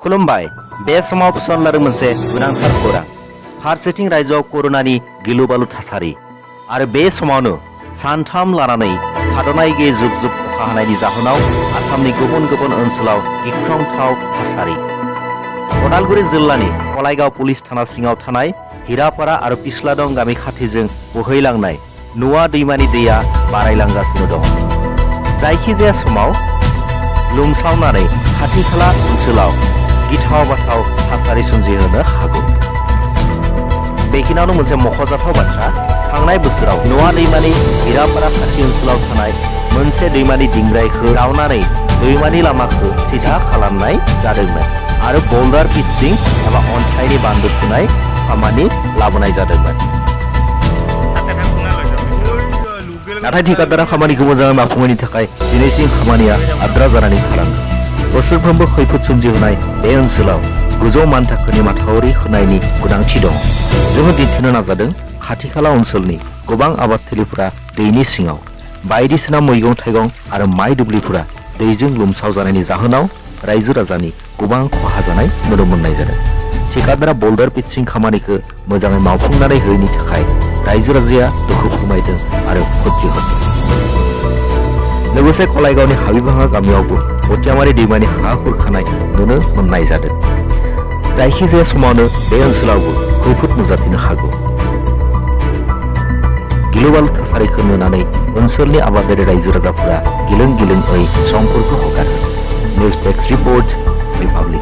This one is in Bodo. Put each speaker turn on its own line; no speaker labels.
खुलुमबाय बे समाव फसंलारो मोनसे गोनांथार खौरां फारसेथिं रायजोआव कर'नानि गिलु-बालु थासारि आरो बे समावनो सानथाम लानानै थाद'नाय जुब जुब अखा हानायनि जाहोनाव आसामनि गुबुन गुबुन ओनसोलाव गिख्रंथाव थासारि उदालगुरि जिल्लानि कलाइगाव पुलिस थाना सिङाव थानाय हिरापारा आरो पिस्लादं गामि खाथिजों बोहैलांनाय नुवा दैमानि दैया बारायलांगासिनो दं। जायखिजाया समाव लोमसावनानै खाथि खाला ओनसोलाव गिथाव बाथाव थासारि सोमजिहोनो हागौ। बेखिनियावनो मोनसे मख'जाथाव बाथ्रा थांनाय बोसोराव नुवा दैमानि हिरापारा खाथि ओनसोलाव थानाय मोनसे दैमानि दिंग्रायखौ जावनानै दैमानि लामाखौ थिजा खालामनाय जादोंमोन आरो बल्डार पिचिं एबा अन्थाइनि बान्दो थुनाय खामानि लाबोनाय जादोंमोन। नाथाय ठेकेदारा खामानिखौ मोजाङै मावफुंनायनि थाखाय दिनैसिम खामानिया आद्रा जानानै थालाङो। बोसोरफ्रोमबो खैफोद सोमजिहोनाय बे ओनसोलाव गोजौ मानथाखोनि माथावरि होनायनि गोनांथि दं। जोङो दिन्थिनो नाजादों खाथि खाला ओनसोलनि गोबां आबादथिलिफोरा दैनि सिङाव, बायदिसिना मैगं थाइगं आरो माइ दुब्लिफोरा दैजों लोमसाव जानायनि जाहोनाव रायजो राजानि गोबां खहा जानाय नुनो मोननाय जादों। ठेकेदारा बल्डार पिचिं खामानिखौ मोजाङै मावफुंनानै होयैनि थाखाय रायजो राजाया दुखु फोरमायदों आरो खुद्रि होदों। लोगोसे कलाइगावनि हाबिभाङा गामियावबो अटियामारि दैमानि हा खुरखानाय नुनो मोननाय जादों। जायखिजाया समावनो बे ओनसोलावबो खैफोद नुजाथिनो हागौ। गिलु-बालु थासारिखौ नुनानै ओनसोलनि आबादारि रायजो राजाफोरा गिलुं गिलुंयै समफोरखौ हगारो। News desk report republic.